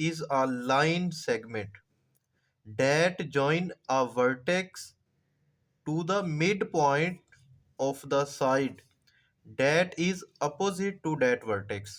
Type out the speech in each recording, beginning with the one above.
is a line segment that join a vertex to the midpoint of the side that is opposite to that vertex۔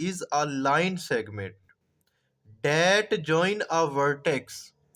is a line segment that join a vertex،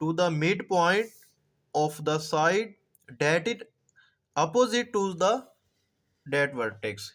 to the midpoint of the side that is opposite to the that vertex۔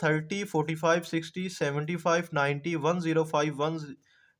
30 45 60 75 90 105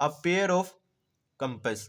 a pair of compass،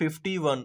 51،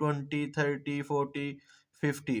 20 30 40 50.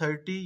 30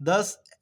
thus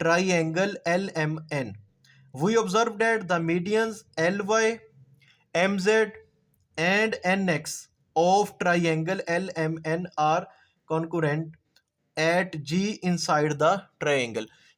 triangle LMN. We observed that the medians LY, MZ and NX of triangle LMN are concurrent at G inside the triangle.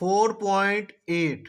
4.8.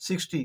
60.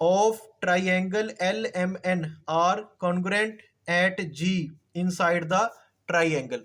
of triangle LMN are congruent at G inside the triangle.